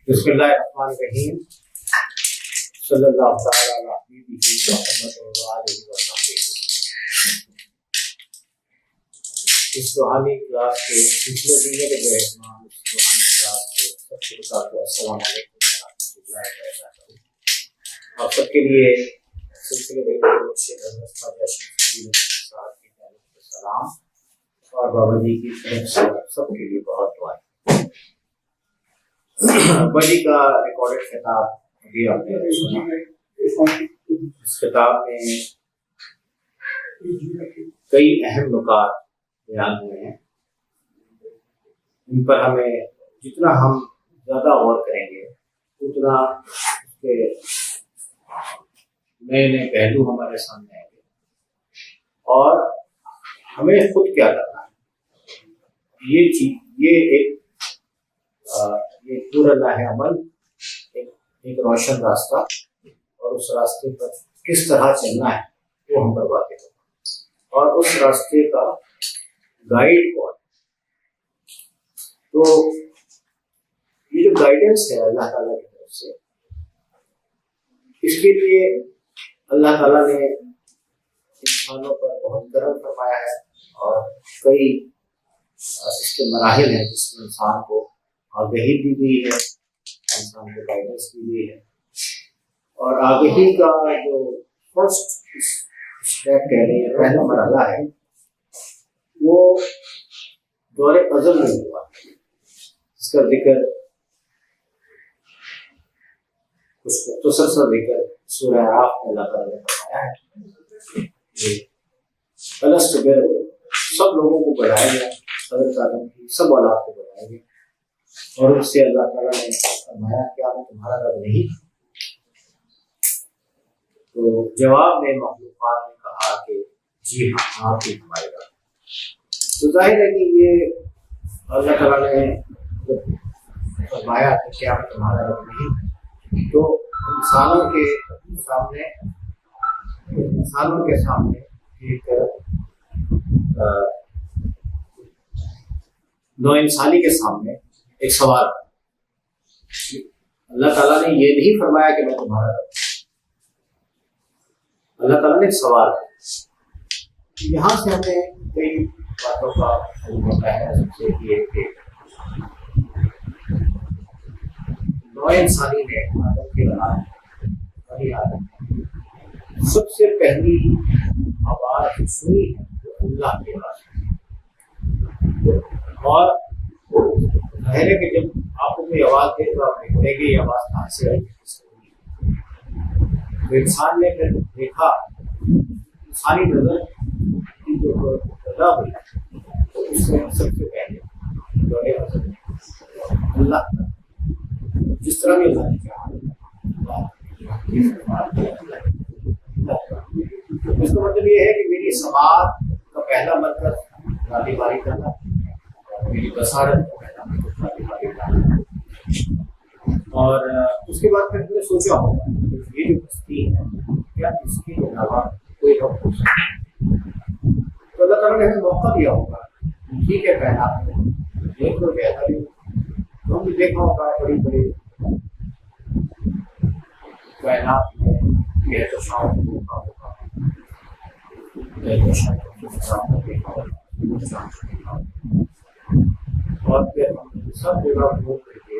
بسم اللہ الرحمن الرحیم صلی اللہ تعالی علی حبیبہ محمد و آلہ وصحبہ۔ اس روحانی کلاس کے پچھلے دنوں کے اہتمام اس روحانی کلاس کے سب سے بتاتے السلام علیکم ورحمۃ اللہ وبرکاتہ۔ آپ سب کے لیے سلسلے میں حضرت خواجہ شمس صاحب کی طرف سے سلام اور بابا جی کی طرف سے سب کے لیے بہت دعائیں۔ بڑی کا ریکارڈڈ خطاب ابھی آپ نے سنا۔ اس خطاب میں کئی اہم نکات بیان ہوئے ہیں، ان پر ہمیں جتنا ہم زیادہ غور کریں گے اتنا اس کے نئے نئے پہلو ہمارے سامنے آئیں گے اور ہمیں خود کیا کرنا ہے۔ یہ چیز یہ پورا لاہ عمل ایک روشن راستہ اور اس راستے پر کس طرح چلنا ہے وہ ہم پر واقع ہوگا، اور اس راستے کا گائیڈ کون۔ تو یہ جو گائیڈنس ہے اللہ تعالیٰ کی طرف سے، اس کے لیے اللہ تعالیٰ نے انسانوں پر بہت کرم فرمایا ہے اور کئی اس کے مراحل ہیں جس میں انسان کو آگہی دی گئی ہے، انسان کو گائیڈنس دی گئی ہے، اور آگہی کا جو فرسٹ اسٹیپ کہہ رہے ہیں، پہلا مرحلہ ہے، وہ دور ازل میں ہوا، اس کا ذکر کچھ مختصر سا ذکر سورہ اعراف میں اللہ تعالیٰ نے فرمایا ہے۔ الست بربکم، سب لوگوں کو بڑھایا گیا، حضرت آدم کی سب اولاد کو بڑھایا گیا، اور اس سے اللہ تعالیٰ نے فرمایا کیا میں تمہارا رب نہیں؟ تو جواب میں مخلوقات نے کہا کہ جی ہاں آپ ہی ہمارے رب۔ تو ظاہر ہے کہ یہ اللہ تعالیٰ نے جب فرمایا کہ کیا میں تمہارا رب نہیں، تو انسانوں کے سامنے ایک نو انسانی کے سامنے ایک سوال۔ اللہ تعالیٰ نے یہ نہیں فرمایا کہ میں تمہارا رب، اللہ تعالیٰ نے ایک سوال۔ یہاں سے ہمیں کئی باتوں کا علم ہوتا ہے۔ سب سے یہ کہ نو انسانی نے آدم کے بنی آدم سب سے پہلی آواز سنی ہے جو اللہ کی آواز ہے، اور ظاہر ہے کہ جب آپ کو کوئی آواز دے تو آپ دیکھیں گے یہ آواز کہاں سے آئی، تو انسان نے پھر دیکھا، انسانی نظر کی جو پیدا ہوئی تو اس میں سب سے پہلے دور ازل اللہ کا جس طرح بھی اللہ نے کہا، اس کا مطلب یہ ہے کہ میری سماعت کا پہلا مرکز راضی باری کرنا، میری بصارت کا پہلا مرکز راضی باری کرنا، اور اس کے بعد پھر ہم نے سوچا ہوگا کہ یہ جو ہستی ہے کیا اس کے علاوہ کوئی رب ہو سکتا ہے۔ تو اللہ تعالیٰ نے ہمیں موقع دیا ہوگا، ٹھیک ہے پہلا دیکھ لو کہتا بھی، تو ہم نے دیکھا ہوگا بڑی بڑی کائنات میں یہ تو شام کو دیکھا ہوگا، اور پھر ہم سب جگہ گھوم کر کے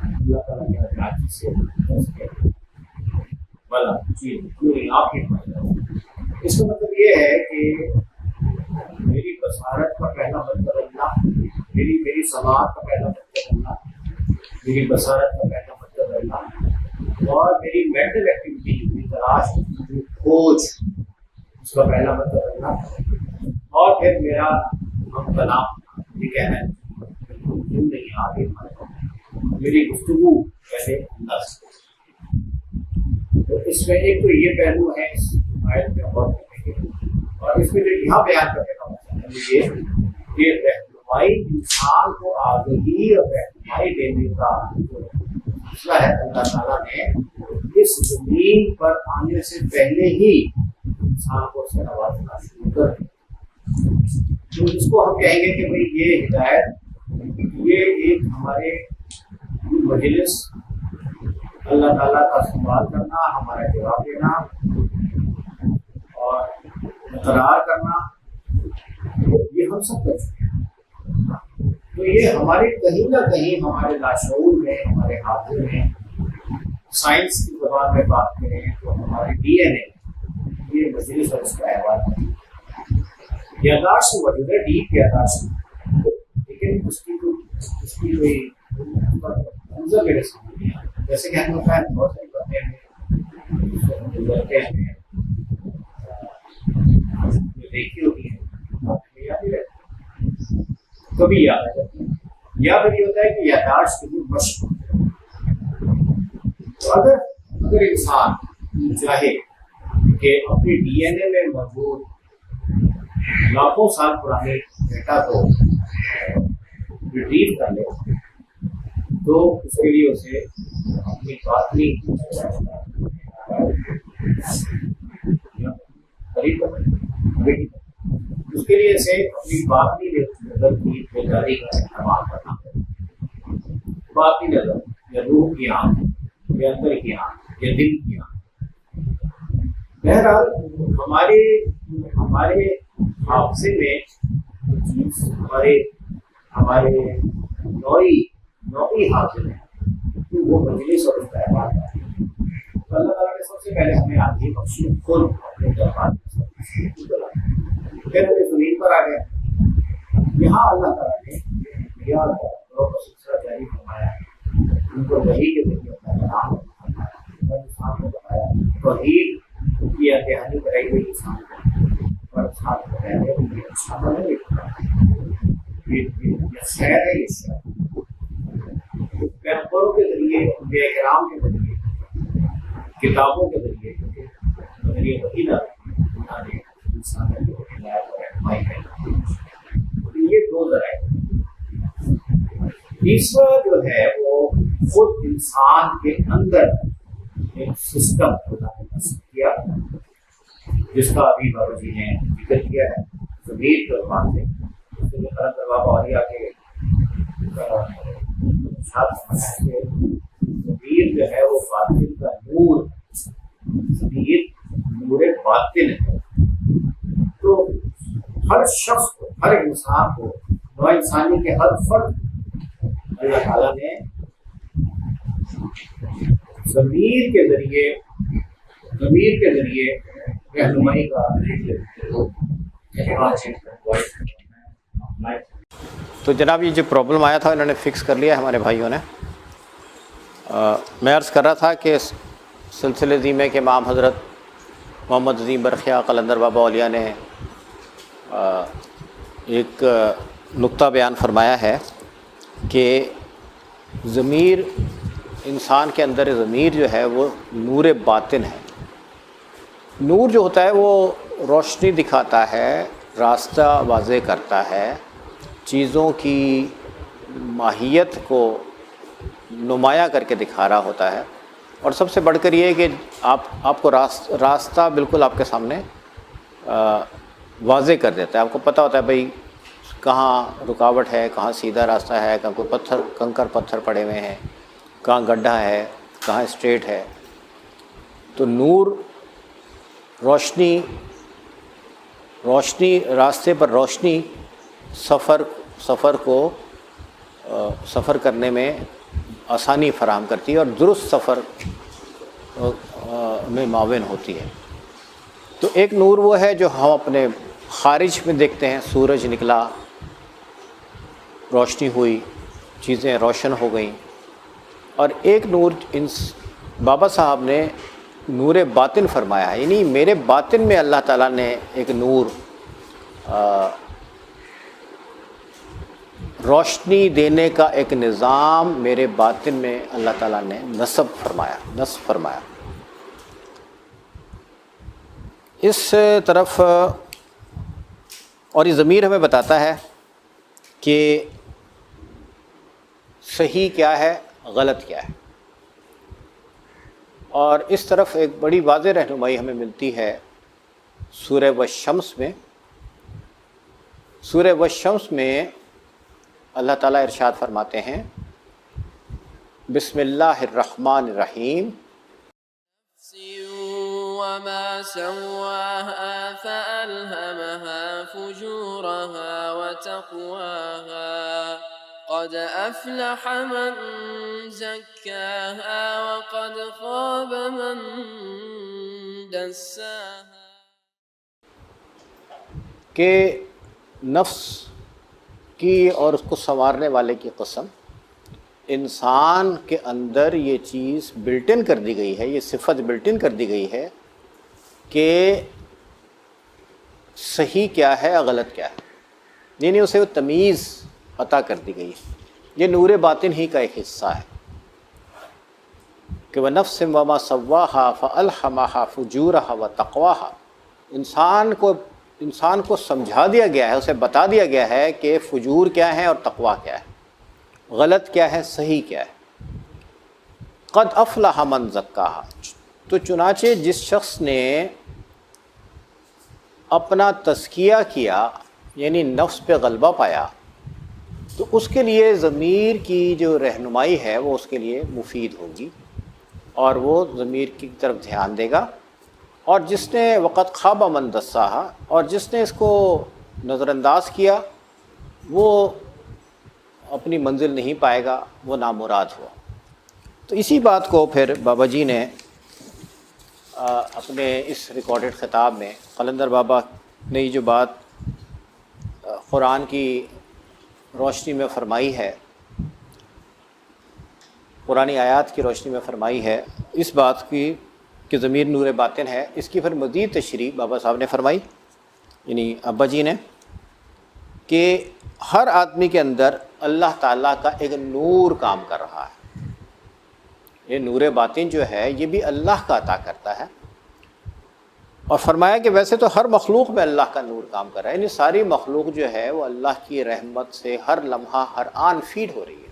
اللہ تعالیٰ کے حضرات سے بلا جی پوری آپ ہی ہمارے۔ اس کا مطلب یہ ہے کہ میری بصارت کا پہلا مطلب اللہ، میری سماعت کا پہلا مطلب اللہ، میری بصارت کا پہلا مطلب اللہ، اور میری مینٹل ایکٹیویٹی کی تلاش کی کھوج اس کا پہلا مطلب اللہ، اور پھر میرا ہم کلام یہ کہنا ہے کیوں نہیں آگے میری گفتگو پہلے اللہ سے۔ تو اس میں ایک تو یہ پہلو ہے اس آیت میں غور کرنے کے، اور اس میں جو یہاں بیان کرنے کا مطلب ہے یہ رہنمائی انسان کو آگہی اور رہنمائی دینے کا جو مسئلہ ہے، اللہ تعالیٰ نے اس زمین پر آنے سے پہلے ہی انسان کو سے نوازنا شروع کر دیا۔ تو اس کو ہم کہیں گے کہ بھائی یہ ہدایت یہ ایک ہمارے مجلس اللہ تعالیٰ کا سوال کرنا، ہمارا جواب دینا اور اقرار کرنا، یہ ہم سب کر چکے ہیں۔ تو یہ ہمارے کہیں نہ کہیں ہمارے لاشعور میں، ہمارے حافظے میں، سائنس کی زبان میں بات کریں تو ہمارے ڈی این اے یہ مجلس اور اس کا احوال ہے۔ یاداشت موجود ہے، ڈیپ یاداشت، لیکن اس کی کوئی منظر میرے سامنے نہیں آتا۔ جیسے کہ ہم لوگ بہت ساری باتیں ہیں گزرتے ہیں، جو دیکھی ہوتی ہیں یاد ہی رہتی، کبھی یاد آ جاتی ہے، یا پھر یہ ہوتا ہے کہ یاداشت کی مشق۔ تو اگر انسان چاہے کہ اپنی ڈی این اے میں موجود لاکھوں سال پرانے ڈیٹا کو ریٹریو کر لے تو اس کے لیے اسے اپنی باطنی اس کے لیے اسے اپنی باطنی نظر کی بیداری کا اہتمام کرنا ہے۔ باطنی نظر یا روح کی آنکھ یا اندر کی آنکھ یا دل کی آنکھ، بہرحال ہمارے حافظے میں چیز ہمارے نوعی حاصل ہے کہ وہ مجلس اور اس کا احوال ہے۔ تو اللہ تعالیٰ نے سب سے پہلے ہمیں آگے بخشی، خود اپنے دربار پھر ہمیں زمین پر آ گیا۔ یہاں اللہ تعالیٰ نے سلسلہ جاری فرمایا، ان کو وحی کے ذریعے اپنا نام اور انسان کو بتایا، توحید کی دہانی کرائی گئی انسان کو، اور ساتھ بتایا گیا کہ یہ اچھا بنے، یہ خیر ہے، یہ شر۔ پیغمبروں کے ذریعے، انبیاء کرام کے ذریعے، کتابوں کے ذریعے وہی انسان یہ دو ذرائع۔ تیسرا جو ہے وہ خود انسان کے اندر ایک سسٹم خدا نے نصب کیا، جس کا ابھی بابا جی نے ذکر کیا ہے ضمیر کے عنوان سے۔ بابا اولیاء کے ضمیر جو ہے وہ باطن کا نور، ضمیر نور باطن ہے۔ تو ہر شخص کو، ہر انسان کو، نوع انسانی کے ہر فرد اللہ تعالیٰ نے ضمیر کے ذریعے رہنمائی کا۔ تو جناب یہ جو پرابلم آیا تھا انہوں نے فکس کر لیا ہمارے بھائیوں نے۔ میں عرض کر رہا تھا کہ سلسلے ذیمے کے امام حضرت محمد عظیم برخیاء قلندر بابا اولیاء نے ایک نقطہ بیان فرمایا ہے کہ ضمیر، انسان کے اندر ضمیر جو ہے وہ نور باطن ہے۔ نور جو ہوتا ہے وہ روشنی دکھاتا ہے، راستہ واضح کرتا ہے، چیزوں کی ماہیت کو نمایاں کر کے دکھا رہا ہوتا ہے، اور سب سے بڑھ کر یہ کہ آپ کو راستہ بالکل آپ کے سامنے واضح کر دیتا ہے۔ آپ کو پتہ ہوتا ہے بھئی کہاں رکاوٹ ہے، کہاں سیدھا راستہ ہے، کہاں کوئی کنکر پتھر پڑے ہوئے ہیں، کہاں گڈھا ہے، کہاں اسٹریٹ ہے۔ تو نور، روشنی، راستے پر روشنی سفر کرنے میں آسانی فراہم کرتی ہے اور درست سفر میں معاون ہوتی ہے۔ تو ایک نور وہ ہے جو ہم اپنے خارج میں دیکھتے ہیں، سورج نکلا، روشنی ہوئی، چیزیں روشن ہو گئیں، اور ایک نور بابا صاحب نے نور باطن فرمایا ہے، یعنی میرے باطن میں اللہ تعالیٰ نے ایک نور روشنی دینے کا ایک نظام میرے باطن میں اللہ تعالیٰ نے نصب فرمایا۔ اس طرف اور یہ ضمیر ہمیں بتاتا ہے کہ صحیح کیا ہے، غلط کیا ہے، اور اس طرف ایک بڑی واضح رہنمائی ہمیں ملتی ہے سورہ والشمس میں۔ سورہ والشمس میں اللہ تعالیٰ ارشاد فرماتے ہیں بسم اللہ الرحمن الرحیم. وما سواها فألهمها فجورها وتقواها قد أفلح من زكاها وقد خاب من دساها. کہ نفس کی اور اس کو سنوارنے والے کی قسم، انسان کے اندر یہ چیز بلٹ ان کر دی گئی ہے، یہ صفت بلٹ ان کر دی گئی ہے کہ صحیح کیا ہے غلط کیا ہے، یعنی اسے وہ تمیز عطا کر دی گئی ہے. یہ نور باطن ہی کا ایک حصہ ہے کہ وَنَفْسٍ وَمَا سَوَّاهَا فَأَلْهَمَهَا فُجُورَهَا وَتَقْوَاهَا. انسان کو سمجھا دیا گیا ہے، اسے بتا دیا گیا ہے کہ فجور کیا ہے اور تقویٰ کیا ہے، غلط کیا ہے، صحیح کیا ہے. قد افلح من زکاہا. تو چنانچہ جس شخص نے اپنا تزکیہ کیا یعنی نفس پہ غلبہ پایا، تو اس کے لیے ضمیر کی جو رہنمائی ہے وہ اس کے لیے مفید ہوگی اور وہ ضمیر کی طرف دھیان دے گا. اور جس نے وقت خواب من دساہا، اور جس نے اس کو نظر انداز کیا وہ اپنی منزل نہیں پائے گا، وہ نامراد ہوا. تو اسی بات کو پھر بابا جی نے اپنے اس ریکارڈڈ خطاب میں، قلندر بابا نے یہ جو بات قرآن کی روشنی میں فرمائی ہے، قرآنی آیات کی روشنی میں فرمائی ہے، اس بات کی کہ ضمیر نور باطن ہے، اس کی پھر مزید تشریح بابا صاحب نے فرمائی، یعنی ابا جی نے، کہ ہر آدمی کے اندر اللہ تعالیٰ کا ایک نور کام کر رہا ہے. یہ نور باطن جو ہے یہ بھی اللہ کا عطا کرتا ہے. اور فرمایا کہ ویسے تو ہر مخلوق میں اللہ کا نور کام کر رہا ہے، یعنی ساری مخلوق جو ہے وہ اللہ کی رحمت سے ہر لمحہ ہر آن فیڈ ہو رہی ہے.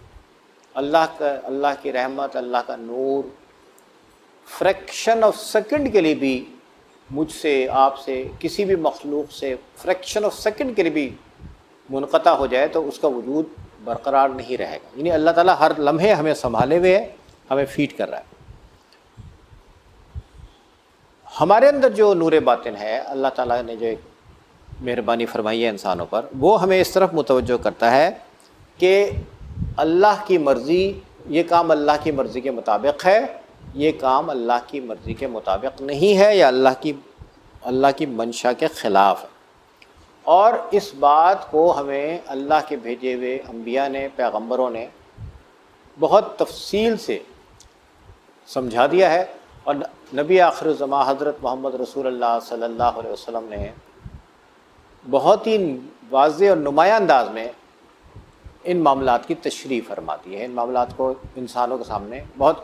اللہ کی رحمت، اللہ کا نور فریکشن آف سیکنڈ کے لیے بھی مجھ سے، آپ سے، کسی بھی مخلوق سے فریکشن آف سیکنڈ کے لیے بھی منقطع ہو جائے تو اس کا وجود برقرار نہیں رہے گا. یعنی اللہ تعالیٰ ہر لمحے ہمیں سنبھالے ہوئے ہے، ہمیں فیڈ کر رہا ہے. ہمارے اندر جو نور باطن ہے، اللہ تعالیٰ نے جو ایک مہربانی فرمائی ہے انسانوں پر، وہ ہمیں اس طرف متوجہ کرتا ہے کہ اللہ کی مرضی، یہ کام اللہ کی مرضی کے مطابق ہے، یہ کام اللہ کی مرضی کے مطابق نہیں ہے، یا اللہ کی منشا کے خلاف ہے. اور اس بات کو ہمیں اللہ کے بھیجے ہوئے انبیاء نے، پیغمبروں نے بہت تفصیل سے سمجھا دیا ہے. اور نبی آخر الزماں حضرت محمد رسول اللہ صلی اللہ علیہ وسلم نے بہت ہی واضح اور نمایاں انداز میں ان معاملات کی تشریح فرما دی ہے. ان معاملات کو انسانوں کے سامنے بہت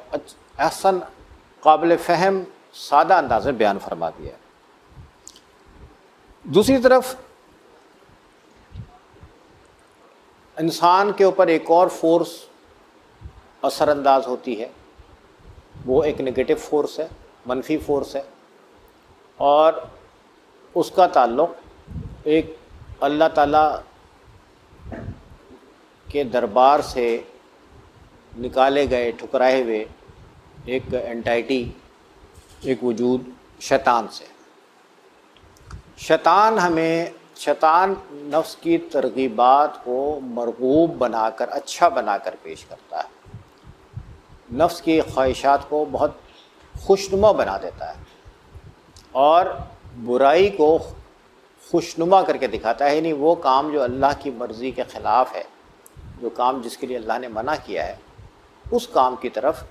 احسن، قابل فہم، سادہ انداز میں بیان فرما دیا ہے. دوسری طرف انسان کے اوپر ایک اور فورس اثر انداز ہوتی ہے، وہ ایک نگیٹو فورس ہے، منفی فورس ہے، اور اس کا تعلق ایک اللہ تعالیٰ کے دربار سے نکالے گئے، ٹھکرائے ہوئے ایک اینٹائٹی، ایک وجود شیطان سے. شیطان نفس کی ترغیبات کو مرغوب بنا کر، اچھا بنا کر پیش کرتا ہے، نفس کی خواہشات کو بہت خوشنما بنا دیتا ہے اور برائی کو خوشنما کر کے دکھاتا ہے. یعنی وہ کام جو اللہ کی مرضی کے خلاف ہے، جو کام جس کے لیے اللہ نے منع کیا ہے، اس کام کی طرف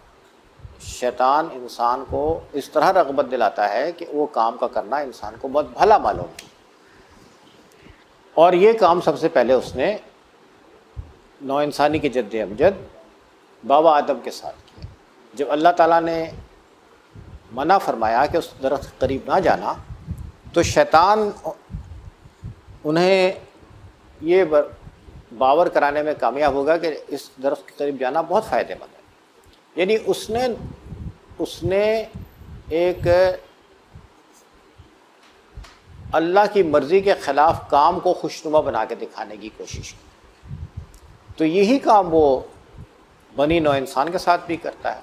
شیطان انسان کو اس طرح رغبت دلاتا ہے کہ وہ کام کا کرنا انسان کو بہت بھلا معلوم ہے. اور یہ کام سب سے پہلے اس نے نو انسانی کے جد امجد بابا آدم کے ساتھ کیا. جب اللہ تعالیٰ نے منع فرمایا کہ اس درخت کے قریب نہ جانا، تو شیطان انہیں یہ باور کرانے میں کامیاب ہوگا کہ اس درخت کے قریب جانا بہت فائدہ مند ہے. یعنی اس نے ایک اللہ کی مرضی کے خلاف کام کو خوشنما بنا کے دکھانے کی کوشش کی. تو یہی کام وہ بنی نوع انسان کے ساتھ بھی کرتا ہے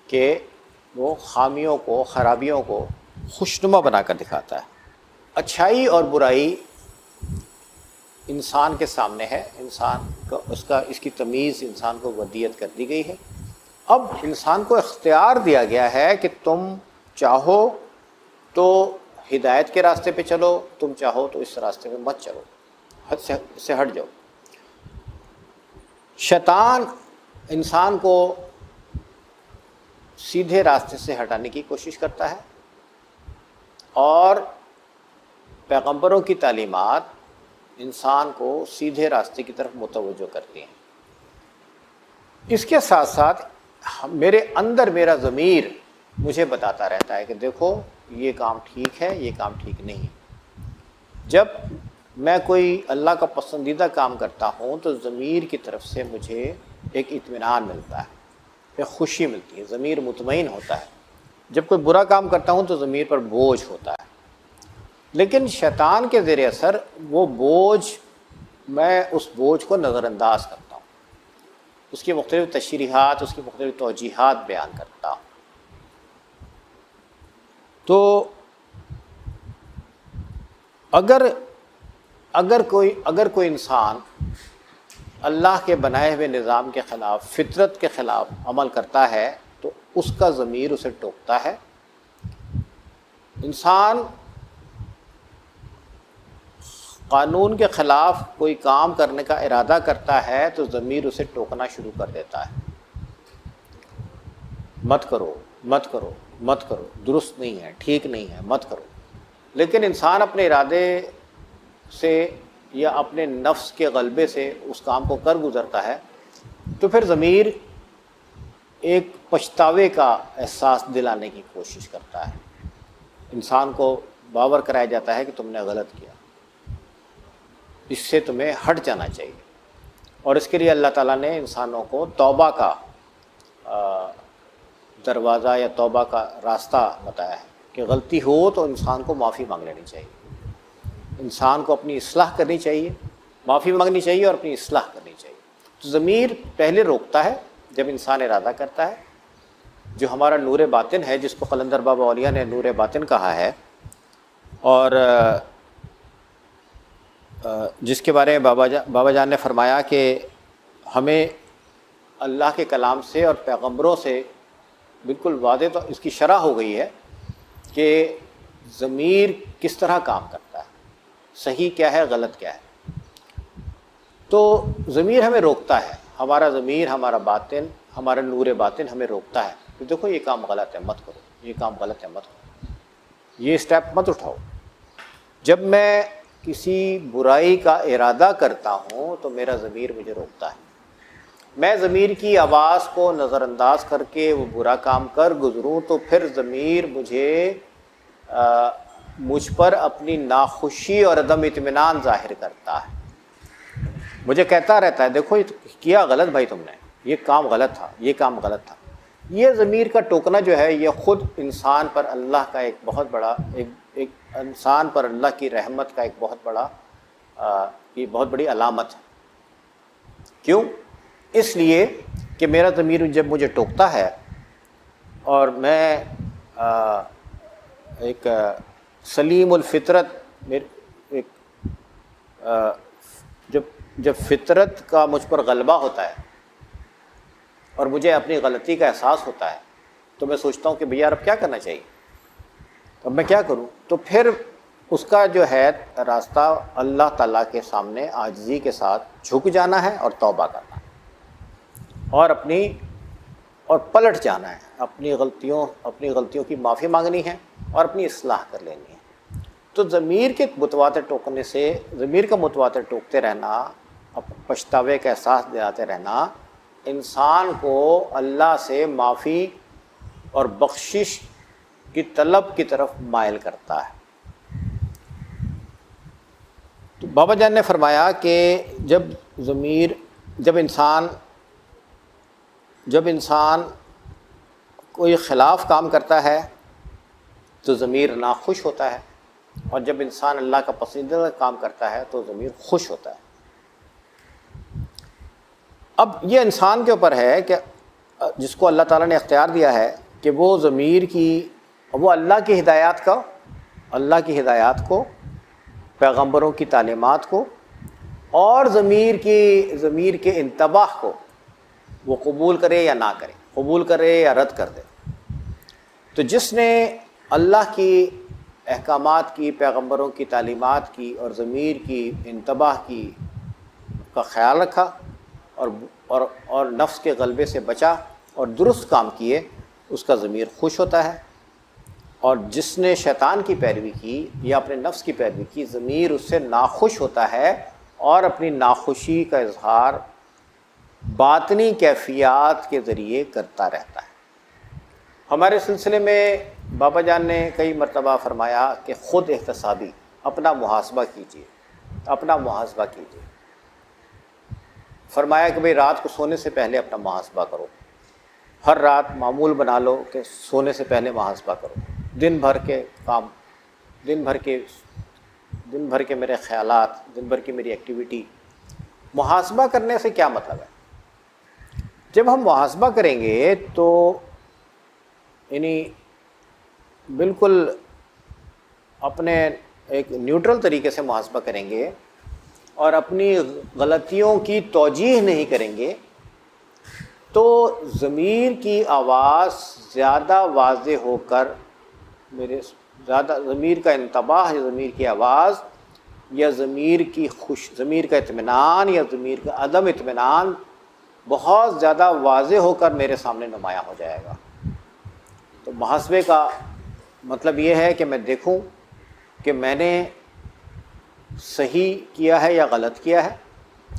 کہ وہ خامیوں کو، خرابیوں کو خوشنما بنا کر دکھاتا ہے۔ اچھائی اور برائی انسان کے سامنے ہے، انسان کا اس کی تمیز انسان کو ودیت کر دی گئی ہے۔ اب انسان کو اختیار دیا گیا ہے کہ تم چاہو تو ہدایت کے راستے پہ چلو، تم چاہو تو اس راستے پہ مت چلو، حد سے ہٹ جاؤ۔ شیطان انسان کو سیدھے راستے سے ہٹانے کی کوشش کرتا ہے اور پیغمبروں کی تعلیمات انسان کو سیدھے راستے کی طرف متوجہ کرتی ہیں۔ اس کے ساتھ ساتھ میرے اندر میرا ضمیر مجھے بتاتا رہتا ہے کہ دیکھو یہ کام ٹھیک ہے، یہ کام ٹھیک نہیں۔ جب میں کوئی اللہ کا پسندیدہ کام کرتا ہوں تو ضمیر کی طرف سے مجھے ایک اطمینان ملتا ہے، ایک خوشی ملتی ہے، ضمیر مطمئن ہوتا ہے۔ جب کوئی برا کام کرتا ہوں تو ضمیر پر بوجھ ہوتا ہے، لیکن شیطان کے زیر اثر وہ بوجھ، میں اس بوجھ کو نظر انداز کرتا ہوں، اس کی مختلف تشریحات، اس کی مختلف توجیحات بیان کرتا ہوں۔ تو اگر کوئی انسان اللہ کے بنائے ہوئے نظام کے خلاف، فطرت کے خلاف عمل کرتا ہے تو اس کا ضمیر اسے ٹوکتا ہے۔ انسان قانون کے خلاف کوئی کام کرنے کا ارادہ کرتا ہے تو ضمیر اسے ٹوکنا شروع کر دیتا ہے، مت کرو، مت کرو، مت کرو، درست نہیں ہے، ٹھیک نہیں ہے، مت کرو۔ لیکن انسان اپنے ارادے سے یا اپنے نفس کے غلبے سے اس کام کو کر گزرتا ہے تو پھر ضمیر ایک پچھتاوے کا احساس دلانے کی کوشش کرتا ہے۔ انسان کو باور کرایا جاتا ہے کہ تم نے غلط کیا، اس سے تمہیں ہٹ جانا چاہیے، اور اس کے لیے اللہ تعالیٰ نے انسانوں کو توبہ کا دروازہ یا توبہ کا راستہ بتایا ہے کہ غلطی ہو تو انسان کو معافی مانگ لینی چاہیے، انسان کو اپنی اصلاح کرنی چاہیے، معافی مانگنی چاہیے اور اپنی اصلاح کرنی چاہیے۔ تو ضمیر پہلے روکتا ہے جب انسان ارادہ کرتا ہے، جو ہمارا نور باطن ہے، جس کو قلندر بابا اولیاء نے نور باطن کہا ہے، اور جس کے بارے میں بابا جان نے فرمایا کہ ہمیں اللہ کے کلام سے اور پیغمبروں سے بالکل واضح تو اس کی شرح ہو گئی ہے کہ ضمیر کس طرح کام کرتا ہے، صحیح کیا ہے، غلط کیا ہے۔ تو ضمیر ہمیں روکتا ہے، ہمارا ضمیر، ہمارا باطن، ہمارا نور باطن ہمیں روکتا ہے کہ دیکھو یہ کام غلط ہے، مت کرو، یہ کام غلط ہے، مت کرو، یہ اسٹیپ مت اٹھاؤ۔ جب میں کسی برائی کا ارادہ کرتا ہوں تو میرا ضمیر مجھے روکتا ہے، میں ضمیر کی آواز کو نظر انداز کر کے وہ برا کام کر گزروں تو پھر ضمیر مجھ پر اپنی ناخوشی اور عدم اطمینان ظاہر کرتا ہے، مجھے کہتا رہتا ہے دیکھو یہ کیا غلط بھائی تم نے، یہ کام غلط تھا، یہ کام غلط تھا۔ یہ ضمیر کا ٹوکنا جو ہے یہ خود انسان پر اللہ کا ایک بہت بڑا ایک انسان پر اللہ کی رحمت کا ایک بہت بڑا یہ بہت بڑی علامت ہے۔ کیوں؟ اس لیے کہ میرا ضمیر جب مجھے ٹوکتا ہے اور میں ایک سلیم الفطرت جب فطرت کا مجھ پر غلبہ ہوتا ہے اور مجھے اپنی غلطی کا احساس ہوتا ہے تو میں سوچتا ہوں کہ بھیا اب کیا کرنا چاہیے، اب میں کیا کروں؟ تو پھر اس کا جو ہے راستہ اللہ تعالیٰ کے سامنے عاجزی کے ساتھ جھک جانا ہے اور توبہ کرنا ہے اور پلٹ جانا ہے، اپنی غلطیوں کی معافی مانگنی ہے اور اپنی اصلاح کر لینی ہے۔ تو ضمیر کے متواتر ٹوکنے سے، ضمیر کا متواتر ٹوکتے رہنا، پچھتاوے کا احساس دلاتے رہنا انسان کو اللہ سے معافی اور بخشش کی طلب کی طرف مائل کرتا ہے۔ تو بابا جان نے فرمایا کہ جب انسان کوئی خلاف کام کرتا ہے تو ضمیر ناخوش ہوتا ہے، اور جب انسان اللہ کا پسندیدہ کام کرتا ہے تو ضمیر خوش ہوتا ہے۔ اب یہ انسان کے اوپر ہے کہ جس کو اللہ تعالیٰ نے اختیار دیا ہے کہ وہ ضمیر کی، وہ اللہ کی ہدایات کو، پیغمبروں کی تعلیمات کو اور ضمیر کے انتباہ کو وہ قبول کرے یا نہ کرے، قبول کرے یا رد کر دے۔ تو جس نے اللہ کی احکامات کی، پیغمبروں کی تعلیمات کی اور ضمیر کی انتباہ کی کا خیال رکھا اور نفس کے غلبے سے بچا اور درست کام کیے، اس کا ضمیر خوش ہوتا ہے۔ اور جس نے شیطان کی پیروی کی یا اپنے نفس کی پیروی کی، ضمیر اس سے ناخوش ہوتا ہے اور اپنی ناخوشی کا اظہار باطنی کیفیات کے ذریعے کرتا رہتا ہے۔ ہمارے سلسلے میں بابا جان نے کئی مرتبہ فرمایا کہ خود احتسابی، اپنا محاسبہ کیجیے، اپنا محاسبہ کیجیے۔ فرمایا کہ بھئی رات کو سونے سے پہلے اپنا محاسبہ کرو، ہر رات معمول بنا لو کہ سونے سے پہلے محاسبہ کرو، دن بھر کے کام، دن بھر کے میرے خیالات، دن بھر کی میری ایکٹیویٹی۔ محاسبہ کرنے سے کیا مطلب ہے؟ جب ہم محاسبہ کریں گے تو یعنی بالکل اپنے ایک نیوٹرل طریقے سے محاسبہ کریں گے اور اپنی غلطیوں کی توجیح نہیں کریں گے، تو ضمیر کی آواز زیادہ واضح ہو کر ضمیر کا انتباہ یا ضمیر کی آواز یا ضمیر کا اطمینان یا ضمیر کا عدم اطمینان بہت زیادہ واضح ہو کر میرے سامنے نمایاں ہو جائے گا۔ تو محاسبے کا مطلب یہ ہے کہ میں دیکھوں کہ میں نے صحیح کیا ہے یا غلط کیا ہے۔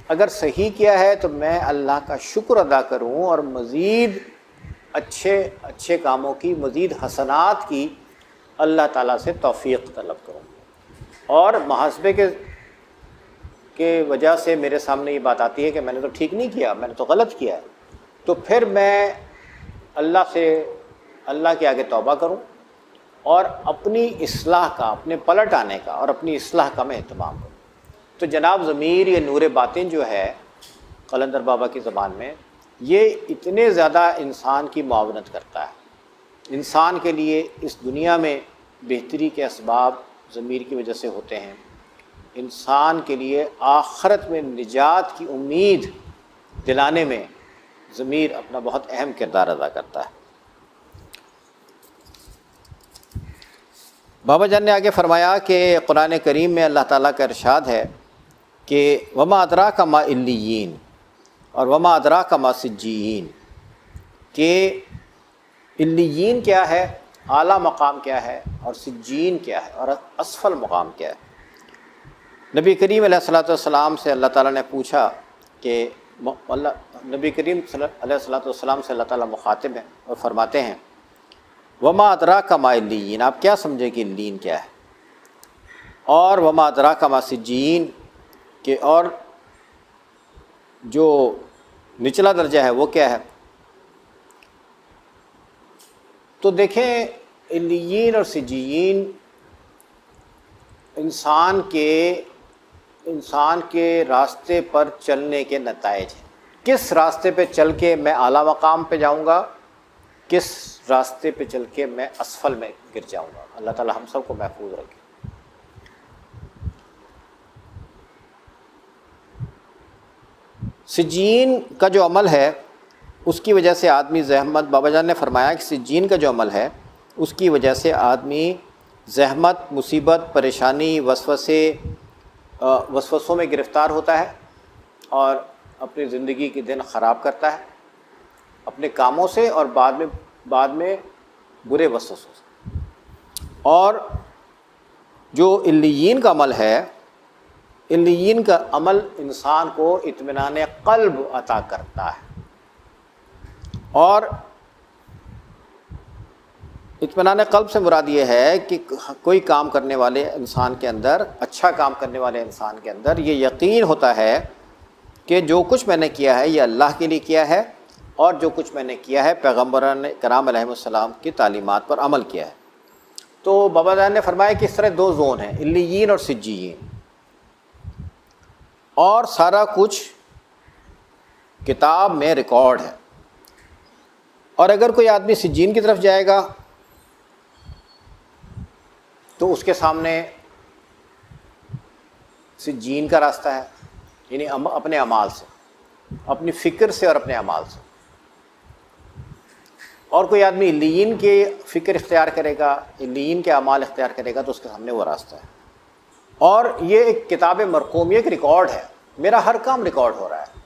اگر صحیح کیا ہے تو میں اللہ کا شکر ادا کروں اور مزید اچھے کاموں کی، مزید حسنات کی اللہ تعالیٰ سے توفیق طلب کروں۔ اور محاسبے کے وجہ سے میرے سامنے یہ بات آتی ہے کہ میں نے تو ٹھیک نہیں کیا، میں نے تو غلط کیا ہے، تو پھر میں اللہ کے آگے توبہ کروں اور اپنی اصلاح کا، اپنے پلٹ آنے کا اور اپنی اصلاح کا میں اہتمام کروں۔ تو جناب ضمیر یہ نور باطن جو ہے قلندر بابا کی زبان میں، یہ اتنے زیادہ انسان کی معاونت کرتا ہے۔ انسان کے لیے اس دنیا میں بہتری کے اسباب ضمیر کی وجہ سے ہوتے ہیں، انسان کے لیے آخرت میں نجات کی امید دلانے میں ضمیر اپنا بہت اہم کردار ادا کرتا ہے۔ بابا جان نے آگے فرمایا کہ قرآن کریم میں اللہ تعالیٰ کا ارشاد ہے کہ وما ادراک ما علیین اور وما ادراک ما سجین، کہ علیین کیا ہے، اعلیٰ مقام کیا ہے، اور سجین کیا ہے، اور اسفل مقام کیا ہے۔ نبی کریم علیہ الصلوۃ والسلام سے اللہ تعالیٰ نے پوچھا کہ نبی کریم علیہ الصلوۃ والسلام سے اللہ تعالیٰ مخاطب ہیں اور فرماتے ہیں وما ادراک ما علیین، آپ کیا سمجھے کہ علیین کیا ہے، اور وما ادراک ما سجین، کہ اور جو نچلا درجہ ہے وہ کیا ہے۔ تو دیکھیں علیین اور سجین انسان کے راستے پر چلنے کے نتائج ہیں۔ کس راستے پہ چل کے میں اعلیٰ مقام پہ جاؤں گا، کس راستے پہ چل کے میں اسفل میں گر جاؤں گا۔ اللہ تعالی ہم سب کو محفوظ رکھے۔ سجین کا جو عمل ہے اس کی وجہ سے آدمی زحمت، بابا جان نے فرمایا کہ سجین کا جو عمل ہے اس کی وجہ سے آدمی زحمت، مصیبت، پریشانی، وسوسوں میں گرفتار ہوتا ہے اور اپنی زندگی کے دن خراب کرتا ہے اپنے کاموں سے اور بعد میں برے وسوسوں سے۔ اور جو علیین کا عمل ہے، علیین کا عمل انسان کو اطمینان قلب عطا کرتا ہے، اور اطمینان قلب سے مراد یہ ہے کہ کوئی کام کرنے والے انسان کے اندر، اچھا کام کرنے والے انسان کے اندر یہ یقین ہوتا ہے کہ جو کچھ میں نے کیا ہے یہ اللہ کے لیے کیا ہے، اور جو کچھ میں نے کیا ہے پیغمبران کرام علیہ السلام کی تعلیمات پر عمل کیا ہے۔ تو بابا جان نے فرمایا کہ اس طرح دو زون ہیں، علیین اور سجین، اور سارا کچھ کتاب میں ریکارڈ ہے. اور اگر کوئی آدمی سجین کی طرف جائے گا تو اس کے سامنے سجین کا راستہ ہے، یعنی اپنے اعمال سے، اپنی فکر سے اور اپنے اعمال سے. اور کوئی آدمی علیین کے فکر اختیار کرے گا، علیین کے اعمال اختیار کرے گا تو اس کے سامنے وہ راستہ ہے. اور یہ ایک کتاب مرقوم، یہ ایک ریکارڈ ہے. میرا ہر کام ریکارڈ ہو رہا ہے.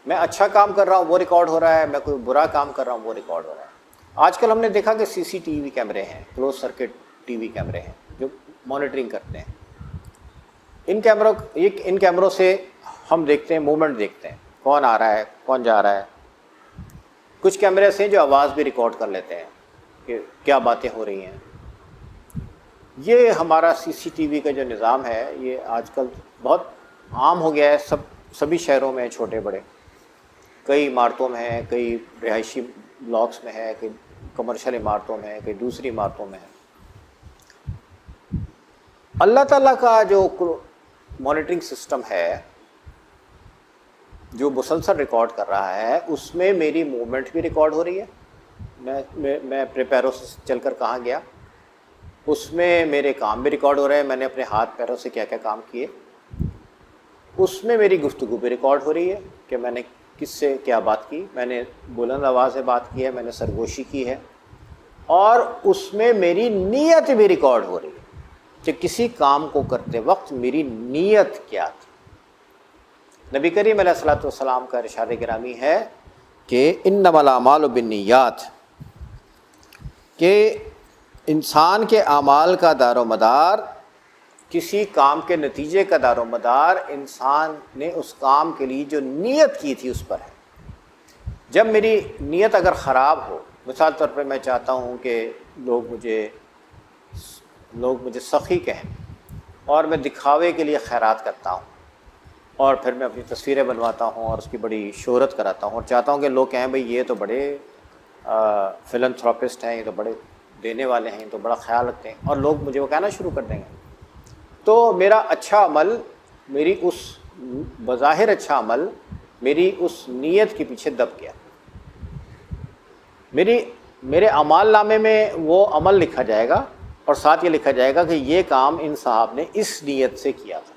میں اچھا کام کر رہا ہوں وہ ریکارڈ ہو رہا ہے، میں کوئی برا کام کر رہا ہوں وہ ریکارڈ ہو رہا ہے. آج کل ہم نے دیکھا کہ CCTV کیمرے ہیں، کلوز سرکٹ TV کیمرے ہیں جو مانیٹرنگ کرتے ہیں. ان کیمروں سے ہم دیکھتے ہیں، موومنٹ دیکھتے ہیں، کون آ رہا ہے کون جا رہا ہے. کچھ کیمرے سے جو آواز بھی ریکارڈ کر لیتے ہیں کہ کیا باتیں ہو رہی ہیں. یہ ہمارا CCTV کا جو نظام ہے یہ آج کل بہت عام ہو گیا ہے، سبھی شہروں میں، چھوٹے بڑے، کئی عمارتوں میں ہے، کئی رہائشی بلاکس میں ہے، کئی کمرشل عمارتوں میں ہے، کئی دوسری عمارتوں میں ہے. اللہ تعالیٰ کا جو مانیٹرنگ سسٹم ہے جو مسلسل ریکارڈ کر رہا ہے، اس میں میری موومنٹ بھی ریکارڈ ہو رہی ہے. میں اپنے پیروں سے چل کر کہاں گیا، اس میں میرے کام بھی ریکارڈ ہو رہے ہیں، میں نے اپنے ہاتھ پیروں سے کیا کیا کام کیے. اس میں میری گفتگو بھی ریکارڈ ہو رہی ہے کہ میں نے کس سے کیا بات کی، میں نے بلند آواز سے بات کی ہے، میں نے سرگوشی کی ہے. اور اس میں میری نیت بھی ریکارڈ ہو رہی ہے کہ کسی کام کو کرتے وقت میری نیت کیا تھی. نبی کریم علیہ الصلوۃ والسلام کا ارشاد گرامی ہے کہ انما الاعمال بالنیات، کہ انسان کے اعمال کا دار و مدار، کسی کام کے نتیجے کا دار و مدار انسان نے اس کام کے لیے جو نیت کی تھی اس پر ہے. جب میری نیت اگر خراب ہو، مثال طور پر میں چاہتا ہوں کہ لوگ مجھے سخی کہیں اور میں دکھاوے کے لیے خیرات کرتا ہوں اور پھر میں اپنی تصویریں بنواتا ہوں اور اس کی بڑی شہرت کراتا ہوں اور چاہتا ہوں کہ لوگ کہیں بھئی یہ تو بڑے فلنتھراپسٹ ہیں، یہ تو بڑے دینے والے ہیں، یہ تو بڑا خیال رکھتے ہیں، اور لوگ مجھے وہ کہنا شروع کر دیں گے، تو میرا اچھا عمل، میری اس بظاہر اچھا عمل میری اس نیت کے پیچھے دب گیا. میرے اعمال نامے میں وہ عمل لکھا جائے گا اور ساتھ یہ لکھا جائے گا کہ یہ کام ان صاحب نے اس نیت سے کیا تھا.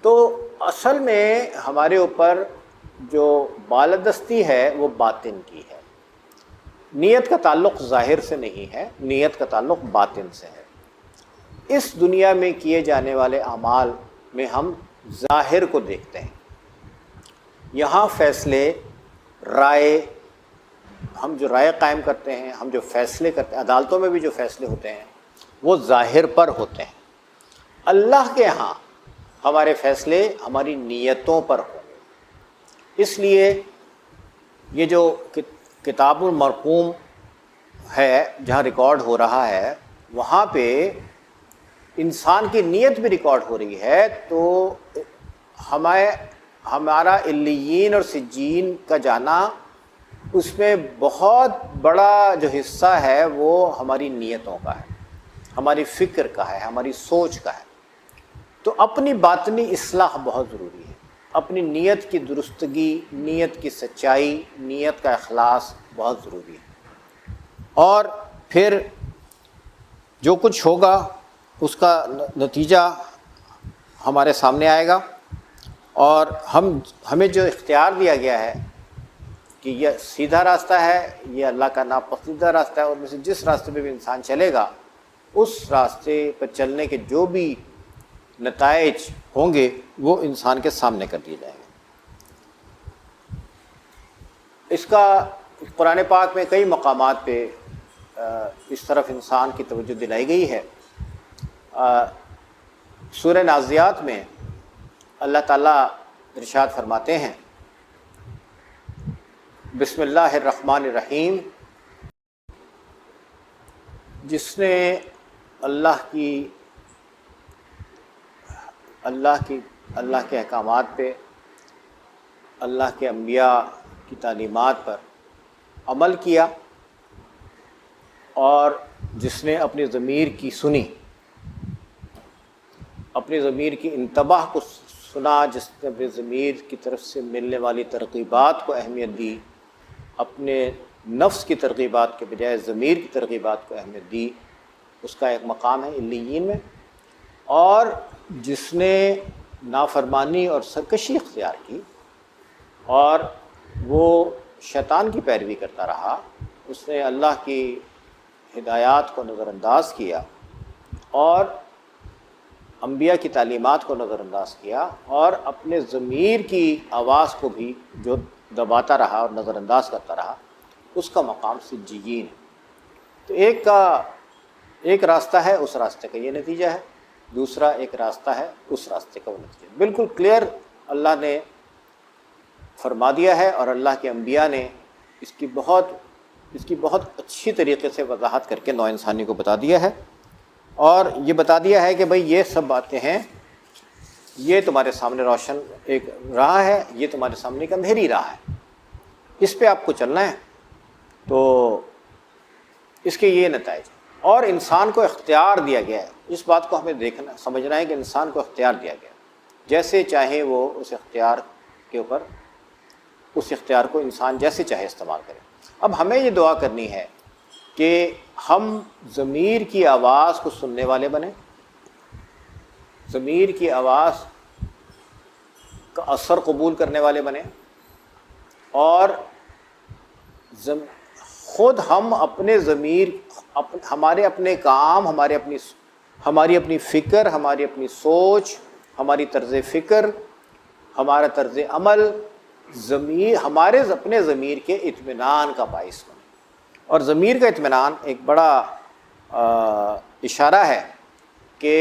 تو اصل میں ہمارے اوپر جو بالادستی ہے وہ باطن کی ہے. نیت کا تعلق ظاہر سے نہیں ہے، نیت کا تعلق باطن سے ہے. اس دنیا میں کیے جانے والے اعمال میں ہم ظاہر کو دیکھتے ہیں. یہاں فیصلے، رائے، ہم جو رائے قائم کرتے ہیں، ہم جو فیصلے کرتے ہیں، عدالتوں میں بھی جو فیصلے ہوتے ہیں وہ ظاہر پر ہوتے ہیں. اللہ کے ہاں ہمارے فیصلے ہماری نیتوں پر ہوں گے. اس لیے یہ جو کتاب المرقوم ہے جہاں ریکارڈ ہو رہا ہے، وہاں پہ انسان کی نیت بھی ریکارڈ ہو رہی ہے. تو ہمارا علیین اور سجین کا جانا، اس میں بہت بڑا جو حصہ ہے وہ ہماری نیتوں کا ہے، ہماری فکر کا ہے، ہماری سوچ کا ہے. تو اپنی باطنی اصلاح بہت ضروری ہے. اپنی نیت کی درستگی، نیت کی سچائی، نیت کا اخلاص بہت ضروری ہے. اور پھر جو کچھ ہوگا اس کا نتیجہ ہمارے سامنے آئے گا. اور ہمیں جو اختیار دیا گیا ہے کہ یہ سیدھا راستہ ہے، یہ اللہ کا ناپسندیدہ راستہ ہے، اور میں سے جس راستے پہ بھی انسان چلے گا اس راستے پر چلنے کے جو بھی نتائج ہوں گے وہ انسان کے سامنے کر دیے جائیں گے. اس کا قرآن پاک میں کئی مقامات پہ اس طرف انسان کی توجہ دلائی گئی ہے. سورہ نازعات میں اللہ تعالیٰ ارشاد فرماتے ہیں، بسم اللہ الرحمن الرحیم، جس نے اللہ کے احکامات پہ، اللہ کے انبیاء کی تعلیمات پر عمل کیا اور جس نے اپنی ضمیر کی سنی، اپنی ضمیر کی انتباہ کو سنا، جس نے اپنے ضمیر کی طرف سے ملنے والی ترغیبات کو اہمیت دی، اپنے نفس کی ترغیبات کے بجائے ضمیر کی ترغیبات کو اہمیت دی، اس کا ایک مقام ہے علیین میں۔ اور جس نے نافرمانی اور سرکشی اختیار کی اور وہ شیطان کی پیروی کرتا رہا، اس نے اللہ کی ہدایات کو نظر انداز کیا اور انبیاء کی تعلیمات کو نظر انداز کیا اور اپنے ضمیر کی آواز کو بھی جو دباتا رہا اور نظر انداز کرتا رہا، اس کا مقام سجین ہے۔ تو ایک راستہ ہے، اس راستے کا یہ نتیجہ ہے، دوسرا ایک راستہ ہے، اس راستے کا وہ نتیجہ ہے۔ بالکل کلیئر اللہ نے فرما دیا ہے اور اللہ کے انبیاء نے اس کی بہت اچھی طریقے سے وضاحت کر کے نوع انسانی کو بتا دیا ہے، اور یہ بتا دیا ہے کہ بھئی یہ سب باتیں ہیں، یہ تمہارے سامنے روشن ایک راہ ہے، یہ تمہارے سامنے ایک اندھیری راہ ہے، اس پہ آپ کو چلنا ہے۔ تو اس کے یہ نتائج، اور انسان کو اختیار دیا گیا ہے، اس بات کو ہمیں دیکھنا سمجھنا ہے کہ انسان کو اختیار دیا گیا ہے، جیسے چاہے وہ اس اختیار کے اوپر، اس اختیار کو انسان جیسے چاہے استعمال کرے۔ اب ہمیں یہ دعا کرنی ہے کہ ہم ضمیر کی آواز کو سننے والے بنیں، ضمیر کی آواز کا اثر قبول کرنے والے بنیں، اور خود ہم اپنے ضمیر، ہمارے اپنے کام، ہماری اپنی فکر، ہماری اپنی سوچ، ہماری طرز فکر، ہمارا طرز عمل ہمارے اپنے ضمیر کے اطمینان کا باعث بنے۔ اور ضمیر کا اطمینان ایک بڑا اشارہ ہے کہ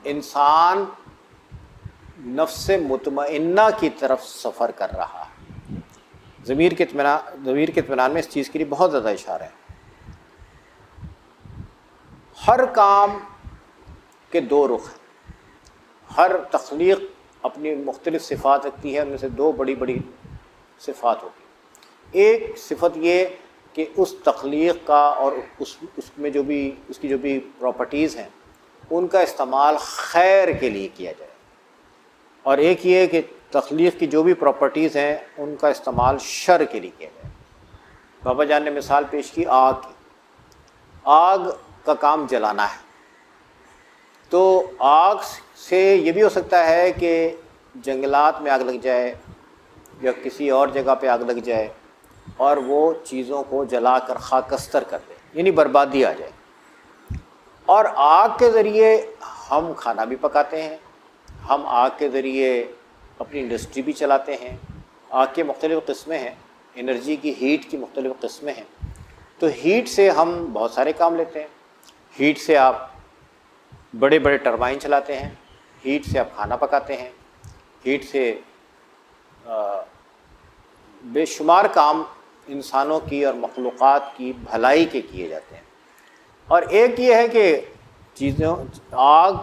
انسان نفس مطمئنہ کی طرف سفر کر رہا ہے۔ ضمیر کے اطمینان میں اس چیز کے لیے بہت زیادہ اشارہ ہے۔ ہر کام کے دو رخ ہیں، ہر تخلیق اپنی مختلف صفات رکھتی ہے، ان میں سے دو بڑی بڑی صفات ہوتی ہیں۔ ایک صفت یہ کہ اس تخلیق کا اور اس میں اس کی جو بھی پراپرٹیز ہیں ان کا استعمال خیر کے لیے کیا جائے، اور ایک یہ کہ تخلیق کی جو بھی پراپرٹیز ہیں ان کا استعمال شر کے لیے کیا جائے۔ بابا جان نے مثال پیش کی آگ کی۔ آگ کا کام جلانا ہے، تو آگ سے یہ بھی ہو سکتا ہے کہ جنگلات میں آگ لگ جائے یا کسی اور جگہ پہ آگ لگ جائے اور وہ چیزوں کو جلا کر خاکستر کر دے، یعنی بربادی آ جائے۔ اور آگ کے ذریعے ہم کھانا بھی پکاتے ہیں، ہم آگ کے ذریعے اپنی انڈسٹری بھی چلاتے ہیں۔ آگ کے مختلف قسمیں ہیں، انرجی کی، ہیٹ کی مختلف قسمیں ہیں۔ تو ہیٹ سے ہم بہت سارے کام لیتے ہیں۔ ہیٹ سے آپ بڑے بڑے ٹربائن چلاتے ہیں، ہیٹ سے آپ کھانا پکاتے ہیں، ہیٹ سے بے شمار کام انسانوں کی اور مخلوقات کی بھلائی کے کیے جاتے ہیں۔ اور ایک یہ ہے کہ آگ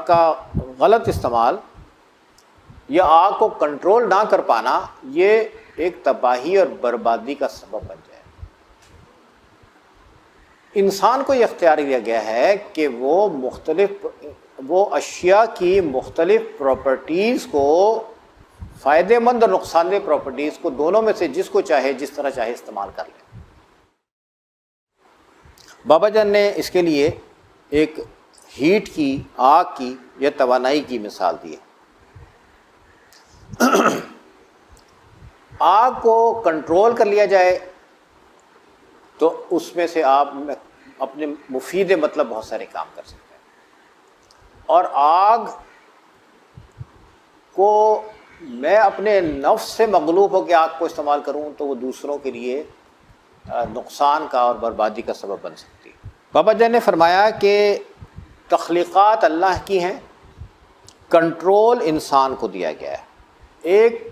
کا غلط استعمال یا آگ کو کنٹرول نہ کر پانا، یہ ایک تباہی اور بربادی کا سبب بن جائے۔ انسان کو یہ اختیار دیا گیا ہے کہ وہ اشیاء کی مختلف پراپرٹیز کو، فائدہ مند اور نقصان دہ پراپرٹیز کو، دونوں میں سے جس کو چاہے جس طرح چاہے استعمال کر لے۔ بابا جان نے اس کے لیے ایک ہیٹ کی، آگ کی یا توانائی کی مثال دی ہے۔ آگ کو کنٹرول کر لیا جائے تو اس میں سے آپ اپنے مفید مطلب بہت سارے کام کر سکتے ہیں، اور آگ کو میں اپنے نفس سے مغلوب ہو کے آگ کو استعمال کروں تو وہ دوسروں کے لیے نقصان کا اور بربادی کا سبب بن سکتی ہے۔ بابا جان نے فرمایا کہ تخلیقات اللہ کی ہیں، کنٹرول انسان کو دیا گیا ہے۔ ایک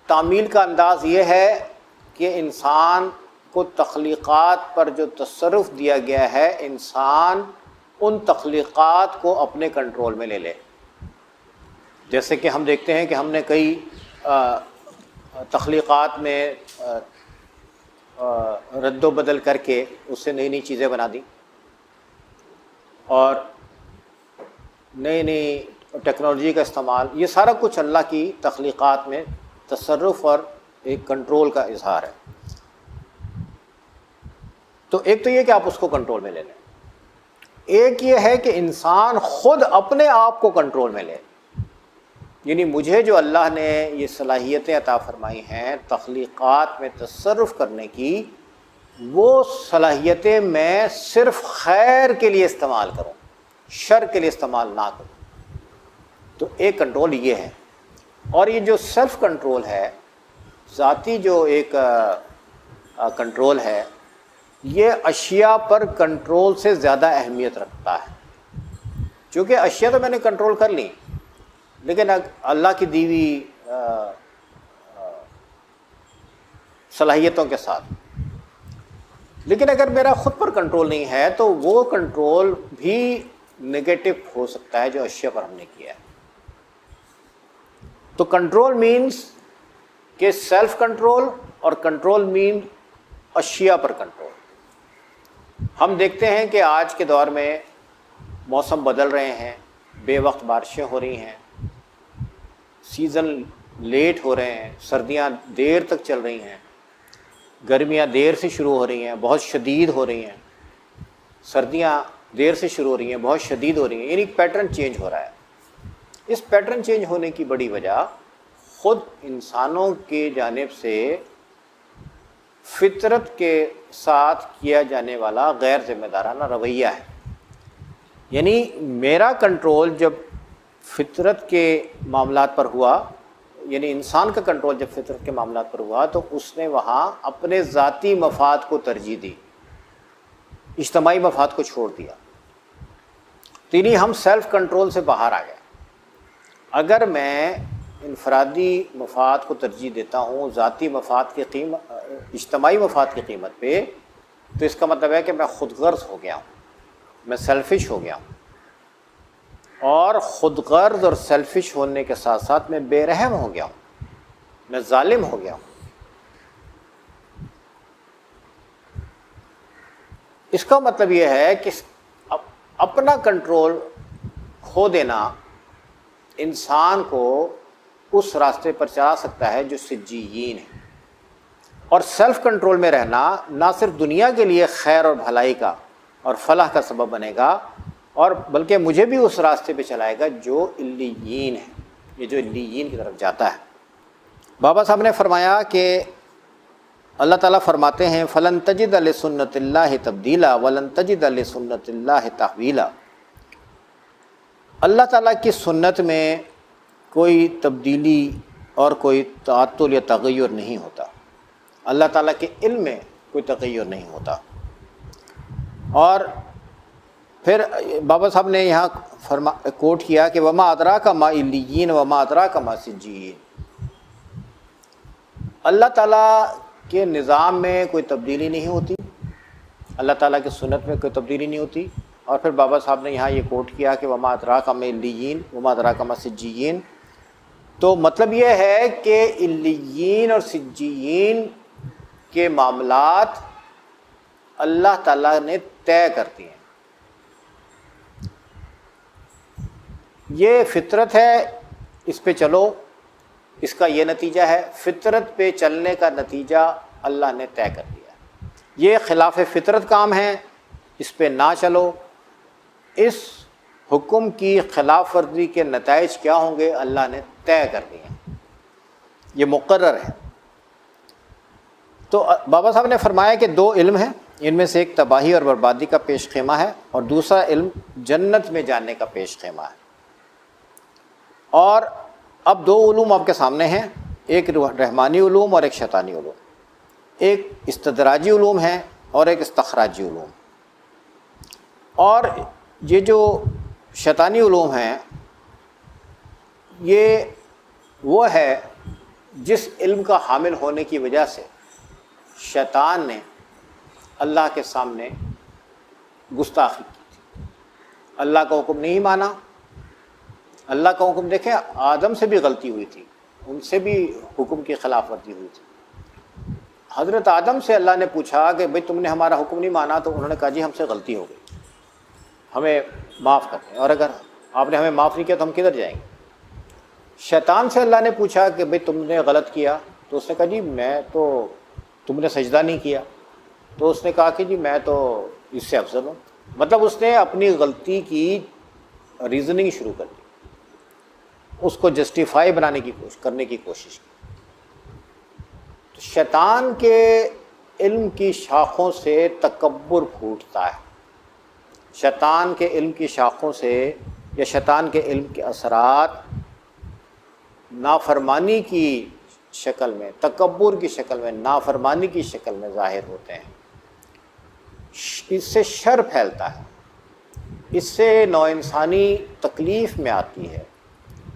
تعمیل کا انداز یہ ہے کہ انسان کو تخلیقات پر جو تصرف دیا گیا ہے، انسان ان تخلیقات کو اپنے کنٹرول میں لے لے۔ جیسے کہ ہم دیکھتے ہیں کہ ہم نے کئی تخلیقات میں رد و بدل کر کے اس سے نئی نئی چیزیں بنا دیں۔ اور نئی نئی ٹیکنالوجی کا استعمال، یہ سارا کچھ اللہ کی تخلیقات میں تصرف اور ایک کنٹرول کا اظہار ہے۔ تو ایک تو یہ کہ آپ اس کو کنٹرول میں لے لیں، ایک یہ ہے کہ انسان خود اپنے آپ کو کنٹرول میں لے، یعنی مجھے جو اللہ نے یہ صلاحیتیں عطا فرمائی ہیں تخلیقات میں تصرف کرنے کی، وہ صلاحیتیں میں صرف خیر کے لیے استعمال کروں، شر کے لیے استعمال نہ کروں۔ تو ایک کنٹرول یہ ہے۔ اور یہ جو سیلف کنٹرول ہے، ذاتی جو ایک کنٹرول ہے، یہ اشیاء پر کنٹرول سے زیادہ اہمیت رکھتا ہے، چونکہ اشیاء تو میں نے کنٹرول کر لی، لیکن اللہ کی دی ہوئی صلاحیتوں کے ساتھ، لیکن اگر میرا خود پر کنٹرول نہیں ہے تو وہ کنٹرول بھی نگیٹو ہو سکتا ہے جو اشیاء پر ہم نے کیا ہے۔ تو کنٹرول مینز کہ سیلف کنٹرول، اور کنٹرول مینز اشیاء پر کنٹرول۔ ہم دیکھتے ہیں کہ آج کے دور میں موسم بدل رہے ہیں، بے وقت بارشیں ہو رہی ہیں، سیزن لیٹ ہو رہے ہیں، سردیاں دیر تک چل رہی ہیں، گرمیاں دیر سے شروع ہو رہی ہیں، بہت شدید ہو رہی ہیں، سردیاں دیر سے شروع ہو رہی ہیں، بہت شدید ہو رہی ہیں، یعنی پیٹرن چینج ہو رہا ہے۔ اس پیٹرن چینج ہونے کی بڑی وجہ خود انسانوں کی جانب سے فطرت کے ساتھ کیا جانے والا غیر ذمہ دارانہ رویہ ہے۔ یعنی میرا کنٹرول جب فطرت کے معاملات پر ہوا، یعنی انسان کا کنٹرول جب فطرت کے معاملات پر ہوا، تو اس نے وہاں اپنے ذاتی مفاد کو ترجیح دی، اجتماعی مفاد کو چھوڑ دیا۔ تو یعنی ہم سیلف کنٹرول سے باہر آ گئے۔ اگر میں انفرادی مفاد کو ترجیح دیتا ہوں ذاتی مفاد کی قیمت، اجتماعی مفاد کی قیمت پہ، تو اس کا مطلب ہے کہ میں خود غرض ہو گیا ہوں، میں سیلفش ہو گیا ہوں، اور خود غرض اور سیلفش ہونے کے ساتھ ساتھ میں بے رحم ہو گیا ہوں، میں ظالم ہو گیا ہوں۔ اس کا مطلب یہ ہے کہ اپنا کنٹرول کھو دینا انسان کو اس راستے پر چلا سکتا ہے جو سجیین ہے، اور سیلف کنٹرول میں رہنا نہ صرف دنیا کے لیے خیر اور بھلائی کا اور فلاح کا سبب بنے گا، اور بلکہ مجھے بھی اس راستے پہ چلائے گا جو علیین ہے، یہ جو علیین کی طرف جاتا ہے۔ بابا صاحب نے فرمایا کہ اللہ تعالیٰ فرماتے ہیں فَلَن تَجِدَ لِسُنَّتِ اللَّهِ تَبْدِيلًا وَلَن تَجِدَ لِسُنَّتِ اللَّهِ تَحْوِيلًا۔ اللہ تعالیٰ کی سنت میں کوئی تبدیلی اور کوئی تعطل یا تغیر نہیں ہوتا، اللہ تعالیٰ کے علم میں کوئی تغیر نہیں ہوتا۔ اور پھر بابا صاحب نے یہاں کوٹ کیا کہ وَمَا أَدْرَاكَ مَا عِلِّيِّينَ وَمَا أَدْرَاكَ مَا سِجِّيِّينَ۔ اللہ تعالیٰ کے نظام میں کوئی تبدیلی نہیں ہوتی، اللہ تعالیٰ کی سنت میں کوئی تبدیلی نہیں ہوتی۔ اور پھر بابا صاحب نے یہاں یہ کوٹ کیا کہ وَمَا أَدْرَاكَ مَا عِلِّيِّينَ وَمَا أَدْرَاكَ مَا سِجِّيِّينَ۔ تو مطلب یہ ہے کہ علیین اور سجیین کے معاملات اللہ تعالیٰ نے طے کر دیے ہیں۔ یہ فطرت ہے، اس پہ چلو، اس کا یہ نتیجہ ہے۔ فطرت پہ چلنے کا نتیجہ اللہ نے طے کر دیا۔ یہ خلاف فطرت کام ہے، اس پہ نہ چلو۔ اس حکم کی خلاف ورزی کے نتائج کیا ہوں گے اللہ نے طے کر دیے ہیں، یہ مقرر ہے۔ تو بابا صاحب نے فرمایا کہ دو علم ہیں، ان میں سے ایک تباہی اور بربادی کا پیش خیمہ ہے، اور دوسرا علم جنت میں جانے کا پیش خیمہ ہے۔ اور اب دو علوم آپ کے سامنے ہیں، ایک رحمانی علوم اور ایک شیطانی علوم، ایک استدراجی علوم ہے اور ایک استخراجی علوم۔ اور یہ جو شیطانی علوم ہیں یہ وہ ہے جس علم کا حامل ہونے کی وجہ سے شیطان نے اللہ کے سامنے گستاخی کی تھی، اللہ کا حکم نہیں مانا۔ اللہ کا حکم دیکھیں، آدم سے بھی غلطی ہوئی تھی، ان سے بھی حکم کی خلاف ورزی ہوئی تھی۔ حضرت آدم سے اللہ نے پوچھا کہ بھئی تم نے ہمارا حکم نہیں مانا، تو انہوں نے کہا جی ہم سے غلطی ہو گئی۔ ہمیں معاف کر دیں، اور اگر آپ نے ہمیں معاف نہیں کیا تو ہم کدھر جائیں گے؟ شیطان سے اللہ نے پوچھا کہ بھئی تم نے غلط کیا، تو اس نے کہا جی میں تو، تم نے سجدہ نہیں کیا، تو اس نے کہا کہ جی میں تو اس سے افضل ہوں. مطلب اس نے اپنی غلطی کی ریزننگ شروع کر دی، اس کو جسٹیفائی بنانے کی کرنے کی کوشش کی. تو شیطان کے علم کی شاخوں سے تکبر پھوٹتا ہے. شیطان کے علم کی شاخوں سے یا شیطان کے علم کے اثرات نافرمانی کی شکل میں، تکبر کی شکل میں، نافرمانی کی شکل میں ظاہر ہوتے ہیں. اس سے شر پھیلتا ہے، اس سے نو انسانی تکلیف میں آتی ہے.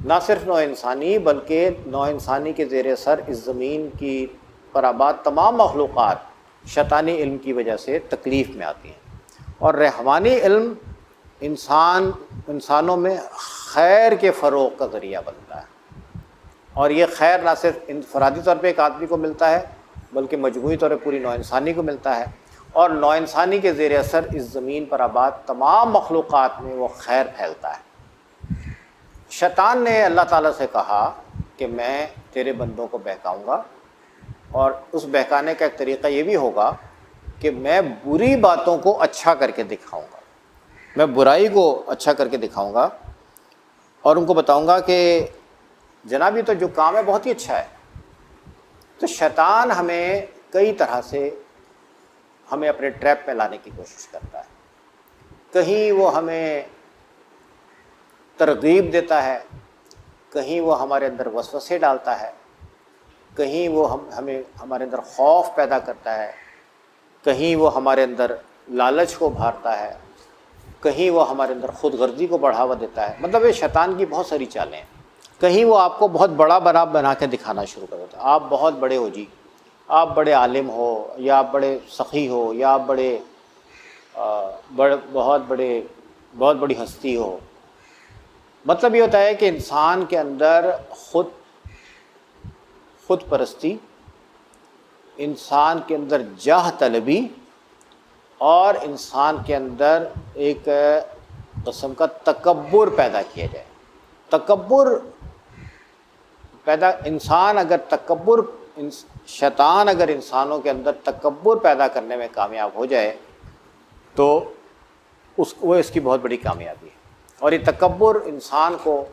نہ صرف نو انسانی بلکہ نو انسانی کے زیر سر اس زمین کی پر آباد تمام مخلوقات شیطانی علم کی وجہ سے تکلیف میں آتی ہیں. اور رحمانی علم انسانوں میں خیر کے فروغ کا ذریعہ بنتا ہے. اور یہ خیر نہ صرف انفرادی طور پہ ایک آدمی کو ملتا ہے بلکہ مجموعی طور پہ پوری نو انسانی کو ملتا ہے. اور نو انسانی کے زیر اثر اس زمین پر آباد تمام مخلوقات میں وہ خیر پھیلتا ہے. شیطان نے اللہ تعالیٰ سے کہا کہ میں تیرے بندوں کو بہکاؤں گا، اور اس بہکانے کا ایک طریقہ یہ بھی ہوگا کہ میں بری باتوں کو اچھا کر کے دکھاؤں گا، میں برائی کو اچھا کر کے دکھاؤں گا، اور ان کو بتاؤں گا کہ جناب یہ تو جو کام ہے بہت ہی اچھا ہے. تو شیطان ہمیں کئی طرح سے ہمیں اپنے ٹریپ میں لانے کی کوشش کرتا ہے. کہیں وہ ہمیں ترغیب دیتا ہے، کہیں وہ ہمارے اندر وسوسے ڈالتا ہے، کہیں وہ ہمیں ہمارے اندر خوف پیدا کرتا ہے، کہیں وہ ہمارے اندر لالچ کو بھارتا ہے، کہیں وہ ہمارے اندر خود غرضی کو بڑھاوا دیتا ہے. مطلب یہ شیطان کی بہت ساری چالیں ہیں. کہیں وہ آپ کو بہت بڑا بنا کے دکھانا شروع کر دیتا ہے. آپ بہت بڑے ہو جی، آپ بڑے عالم ہو، یا آپ بڑے سخی ہو، یا آپ بہت بڑی ہستی ہو. مطلب یہ ہوتا ہے کہ انسان کے اندر خود پرستی، انسان کے اندر جاہ طلبی، اور انسان کے اندر ایک قسم کا تکبر پیدا کیا جائے. تکبر پیدا شیطان اگر انسانوں کے اندر تکبر پیدا کرنے میں کامیاب ہو جائے تو وہ اس کی بہت بڑی کامیابی ہے. اور یہ تکبر انسان کو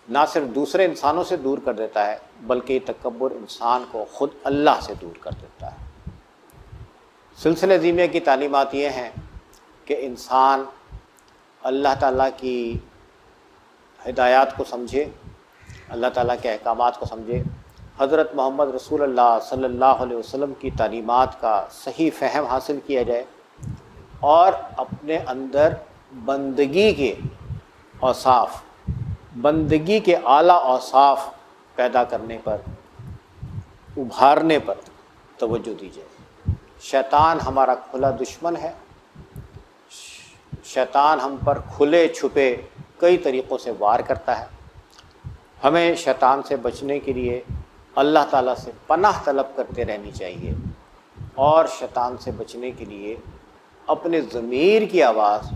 نہ صرف دوسرے انسانوں سے دور کر دیتا ہے بلکہ یہ تکبر انسان کو خود اللہ سے دور کر دیتا ہے. سلسلہ زیمیہ کی تعلیمات یہ ہیں کہ انسان اللہ تعالیٰ کی ہدایات کو سمجھے، اللہ تعالیٰ کے احکامات کو سمجھے، حضرت محمد رسول اللہ صلی اللہ علیہ وسلم کی تعلیمات کا صحیح فہم حاصل کیا جائے، اور اپنے اندر بندگی کے اوصاف، بندگی کے اعلیٰ اوصاف پیدا کرنے پر، ابھارنے پر توجہ دی جائے. شیطان ہمارا کھلا دشمن ہے. شیطان ہم پر کھلے چھپے کئی طریقوں سے وار کرتا ہے. ہمیں شیطان سے بچنے کے لیے اللہ تعالیٰ سے پناہ طلب کرتے رہنی چاہیے، اور شیطان سے بچنے کے لیے اپنے ضمیر کی آواز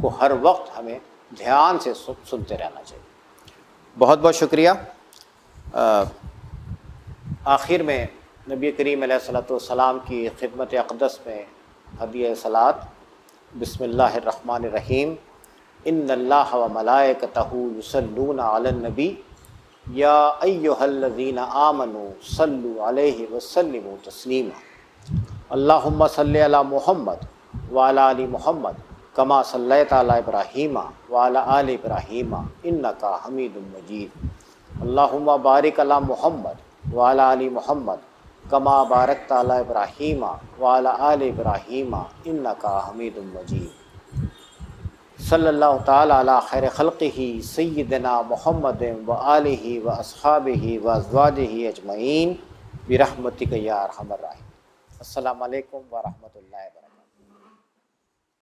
کو ہر وقت ہمیں دھیان سے سنتے رہنا چاہیے. بہت بہت شکریہ. آخر میں نبی کریم علیہ الصلوۃ والسلام کی خدمت اقدس میں ہدیہ صلوات. بسم اللہ الرحمن الرحیم. ان اللہ و ملائکتہ یصلون علی النبی یا ایھا الذین آمنوا صلوا علیہ وسلموا تسلیما. اللہم صلی علی محمد وعلی آل محمد کما صلیت علی ابراہیم وعلی آل ابراہیم انک حمید مجید. اللہم بارک علی محمد وعلی آل محمد کما بارکت علی ابراہیم وعلی آل ابراہیم انک حمید مجید. صلی اللہ تعالی علی خیر خلقہ سیدنا محمد وآلہ واصحابہ وازواجہ اجمعین برحمتک یا ارحم الراحمین. السلام علیکم ورحمۃ اللہ وبرکاتہ.